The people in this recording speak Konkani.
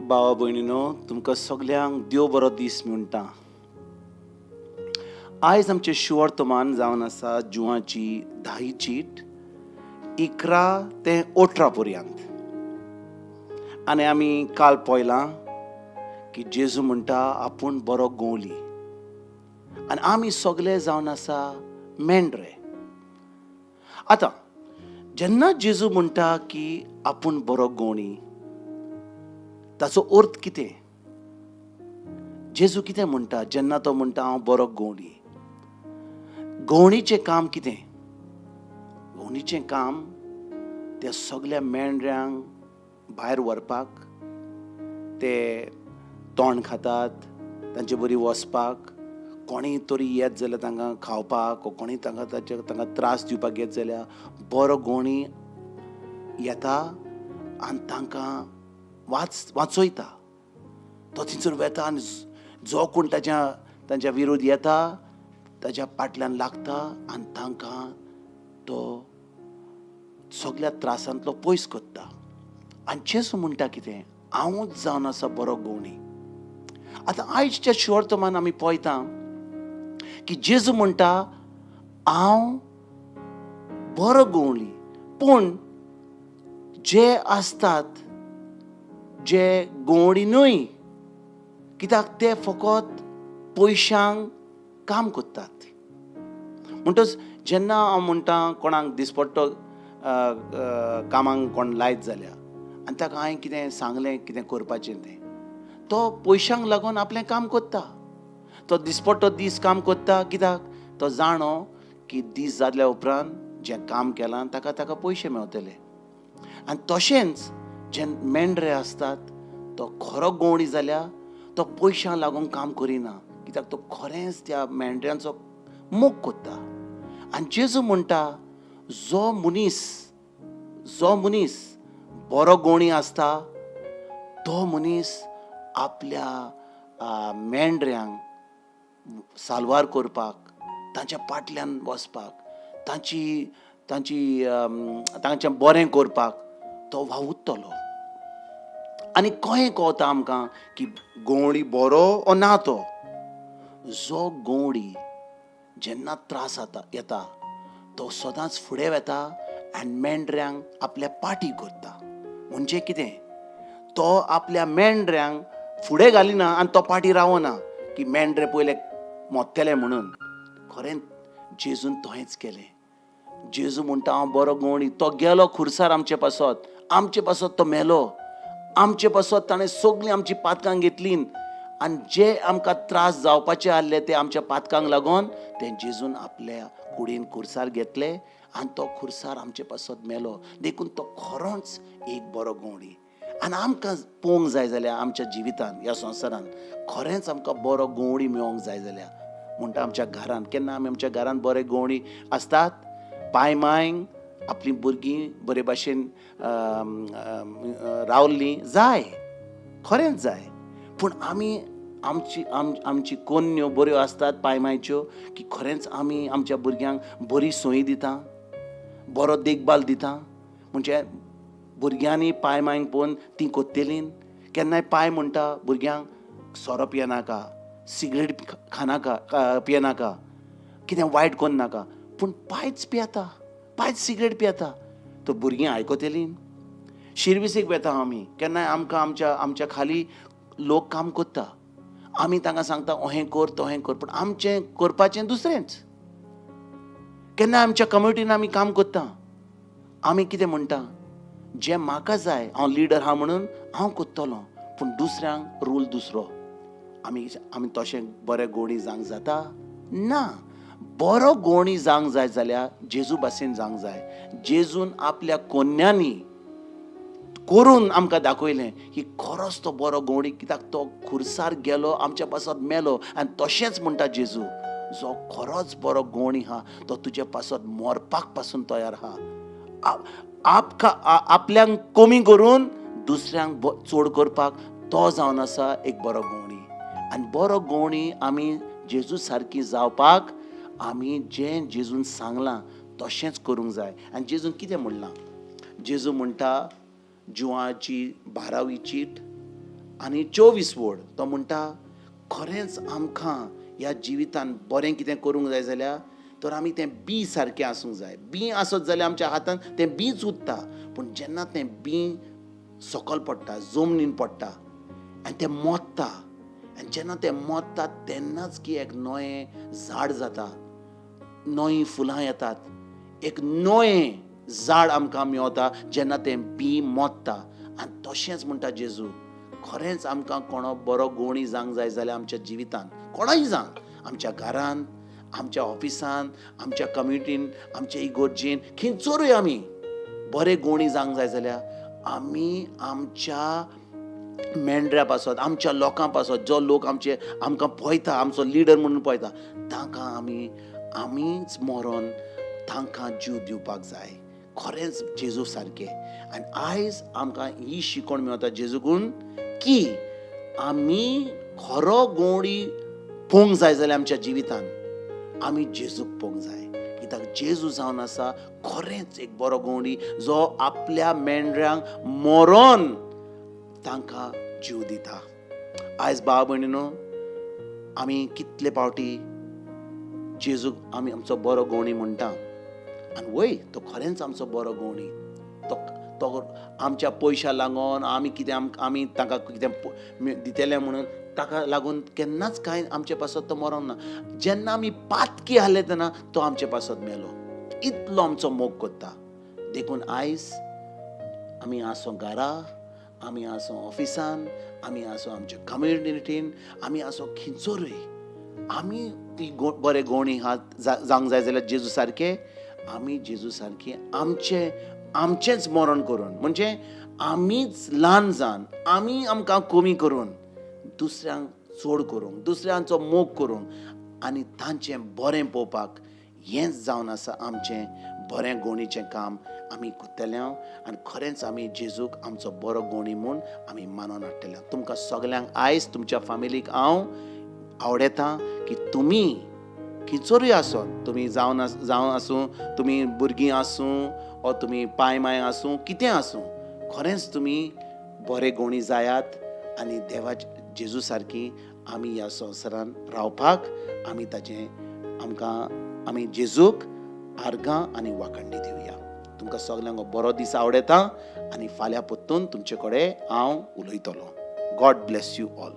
भावा भयणीनो, तुमकां सगल्यांक देव बरो दीस म्हणटा. आयज आमचें शिवर्तमान जावन आसा जुवाची 10 चीट 11 ते 18 पर्यंत. आनी आमी काल पळयलां की जेजू म्हणटा आपूण बरो गोंवली आनी आमी सगळे जावन आसा मेंढरे. आतां जेन्ना जेजू म्हणटा की आपूण बरो गोंवली, ताचो अर्थ कितें? जेजू कितें म्हणटा जेन्ना तो म्हणटा हांव बरो गोंवली? गोंवणीचें काम कितें? गोंवणीचें काम त्या सगळ्या मेंढऱ्यांक भायर व्हरपाक. ते तोंड खातात, तांचे बरी वचपाक, कोणीय तरी येत जाल्यार तांकां खावपाक, कोणीय तांकां त्रास दिवपाक येत जाल्यार बरो गोंवणी येता आनी तांकां वाचयता. तो थंयसर वेता आनी जो कोण तांच्या विरोध येता ताच्या फाटल्यान लागता आनी तांकां तो सगळ्या त्रासांतलो पयस करता. आनी जेजू म्हणटा कितें? हांवूच जावन आसा बरो गोंवणी. आतां आयजच्या शिवर्तमान आमी पळयता की जेजू म्हणटा हांव बरो गोंवली, पूण जे आसतात जे गोंवडी न्हय, कित्याक ते फकत पयशांक काम करतात. म्हणटच जेन्ना हांव म्हणटा कोणाक दिसपट्टो कामाक कोण लायत जाल्या आनी ताका हांवें कितें सांगलें कितें करपाचें तें, तो पयशांक लागून आपलें काम करता. तो दिसपट्टो दीस काम करता कित्याक तो जाणो की दीस जाल्या उपरांत जें काम केलां ताका पयशे मेळटले. आनी तशेंच जे मेंढरे आसतात, तो खरो गोंवडी जाल्यार तो पयशांक लागून काम करिना, कित्याक तो खरेंच त्या मेंढऱ्यांचो मोग करता. आनी जेजू म्हणटा जो मनीस बरो गोंवणी आसता, तो मनीस आपल्या मेंढऱ्यांक साल्वार करपाक, तांच्या फाटल्यान वचपाक, तांचें बरें करपाक तो वावुरतलो. आनी कहें कळटा आमकां की गोंवडी बरो ओ ना तो? जो गोंवडी जेन्ना त्रास येता तो सदांच फुडें वता आनी मेंढऱ्यांक आपल्या पाटी करता. म्हणजे कितें? तो आपल्या मेंढऱ्यांक फुडें घालिना आनी तो पाटी रावना की मेंढरे पयले मोडटले म्हणून. खरें जेजून तोहेंच केलें. जेजू म्हणटा हांव बरो गोंवडी. तो गेलो खुर्सार आमचे पासत तो मेलो. आमचे पासत ताणें सगळीं आमची पातकां घेतलीं आनी जे आमकां त्रास जावपाचे आसले ते आमच्या पातकांक लागून ते जेजून आपल्या कुडीन खुर्सार घेतले आनी तो खुर्सार आमचे पासत मेलो. देखून तो खरोच एक बरो गोंवडी. आनी आमकां पळोवंक जाय जाल्यार आमच्या जिवितांत ह्या संवसारांत खरेंच आमकां बरो गोंवडी मेळोंक जाय जाल्यार म्हणटा आमच्या घरांत केन्ना आमी आमच्या घरांत बरे गोंवडी आसतात. पाय मांयक आपलीं भुरगीं बरे भाशेन रावल्लीं जाय, खरेंच जाय. पूण आमी आमची कन्यो बऱ्यो आसतात पाय मांयच्यो की खरेंच आमी आमच्या भुरग्यांक बरी संय दिता, बरो देखभाल दिता. म्हणजे भुरग्यांनी पाय मांयक पळोवन तीं कोत्तेलीं. केन्नाय पाय म्हणटा भुरग्यांक सोरो पियेनाका, सिगरेट पियेनाका, कितें वायट कोन्न नाका, पूण पायच पियेता, पायच सिगरेट पियेता. तो भुरगीं आयकोतेलीं. शिर्विसेक वेता आमी, केन्नाय आमकां आमच्या खाली लोक काम करता, आमी तांकां सांगता अहें कर तहें कर, पूण आमचें करपाचें दुसरेंच. केन्नाय आमच्या कम्युनिटीन आमी काम करता, आमी कितें म्हणटा जें म्हाका जाय, हांव लिडर आहा म्हणून हांव करतलों, पूण दुसऱ्यांक रूल दुसरो. आमी तशें बरें गोंवडी जावंक जाता? ना. बरो गोंवडी जावंक जाय जाल्यार जेजू भाशेन जावंक जाय. जेजून आपल्या कोन्यांनी करून आमकां दाखयलें की खरोच तो बरो गोंवडी, कित्याक तो खुर्सार गेलो आमच्या पासत मेलो. आनी तशेंच म्हणटा जेजू, जो खरोच बरो गोंवडी आहा तो तुज्या पासत मरपाक पासून तयार आहा. आपल्यांक कमी करून दुसऱ्यांक चड करपाक तो जावन आसा एक बरो गोंवडी. आनी बरो गोंवडी आमी जेजू सारकी जावपाक आमी जें जेजून सांगलां तशेंच करूंक जाय. आनी जेजून कितें म्हणलां? जेजू म्हणटा जुवाची 12वी चीट आनी 24 वड तो म्हणटा खरेंच आमकां ह्या जिवितान बरें कितें करूंक जाय जाल्यार तर आमी तें बी सारकें आसूंक जाय. बी आसत जाल्यार आमच्या हातान तें बीच उरता, पूण जेन्ना तें बी सकयल पडटा, जमनीन पडटा आनी तें मोडटा, आनी जेन्ना तें मोडटा तेन्नाच की एक नवें झाड जाता, नवीं फुलां येतात, एक नवें झाड आमकां मेळटा जेन्ना तें बी मोडटा. आनी तशेंच म्हणटा जेजू, खरेंच आमकां कोणो बरो गवंडी जावंक जाय जाल्यार आमच्या जिवितान कोणाय जावं, आमच्या घरान, आमच्या ऑफिसान, आमच्या कम्युनिटीन, आमच्या इगोर्जेन, खंयसरूय आमी बरे गवंडी जावंक जाय जाल्यार आमी आमच्या मेंढऱ्या पासत, आमच्या लोकां पासत, जो लोक आमकां पळयता, आमचो लिडर म्हणून पळयता, तांकां आमीच मरोन तांकां जीव दिवपाक जाय. खरेंच जेजू सारकें. आनी आयज आमकां ही शिकवण मेळटा जेजूकून की आमी खरो गवंडी पळोवंक जाय जाल्यार आमच्या जिवितान आमी जेजूक पळोवंक जाय. कित्याक जेजू जावन आसा खरेंच एक बरो गवंडी जो आपल्या मेंढऱ्यांक मरोन तांकां जीव दिता. आयज भाव भयणीनो, आमी कितले फावटी जेजूक आमी आमचो बरो गवंडी म्हणटा, आनी वय तो खरेंच आमचो बरो गवंडी. तो आमच्या पयशां लागून आमी ताका कितें दितले म्हणून ताका लागून केन्नाच कांय आमचे पासत तो मरोंक ना. जेन्ना आमी पातकी आहले तेन्ना तो आमचे पासत मेलो. इतलो आमचो मोग करता. देखून आयज आमी आसो घरा, आमी आसो ऑफिसान, आमी आसो आमच्या कम्युनिटीन, आमी आसो खंयसरूय, आमी ती बरे गवंडी जावंक जाय जाल्यार जेजू सारके, आमी जेजू सारके आमचेंच मरण करून, म्हणजे आमीच ल्हान जावन, आमी आमकां कमी करून, दुसऱ्यांक चड करूंक, दुसऱ्यांचो मोग करूंक आनी तांचें बरें पळोवपाक, हेंच जावन आसा आमचें बरें गवंडीचें काम आमी करतले. आनी खरेंच आमी जेजूक आमचो बरो गवंडी म्हूण आमी मानून हाडटले. तुमकां सगल्यांक आयज तुमच्या फॅमिलीक हांव आवडटा की तुमी खंयसरूय आसत, तुमी जावन आसूं, तुमी भुरगीं आसूं, ओ तुमी पाय माय आसूं, कितें आसूं, खरेंच तुमी बरे गवंडी जायात आनी देवाच्या जेजू सारकी आमी ह्या संवसारान रावपाक आमी जेजूक आर्गां आनी वाखणणी दिवया. तुमकां सगल्यांक बरो दीस आवडटा आनी फाल्यां परतून तुमचे कडेन हांव उलयतलों. God bless you all.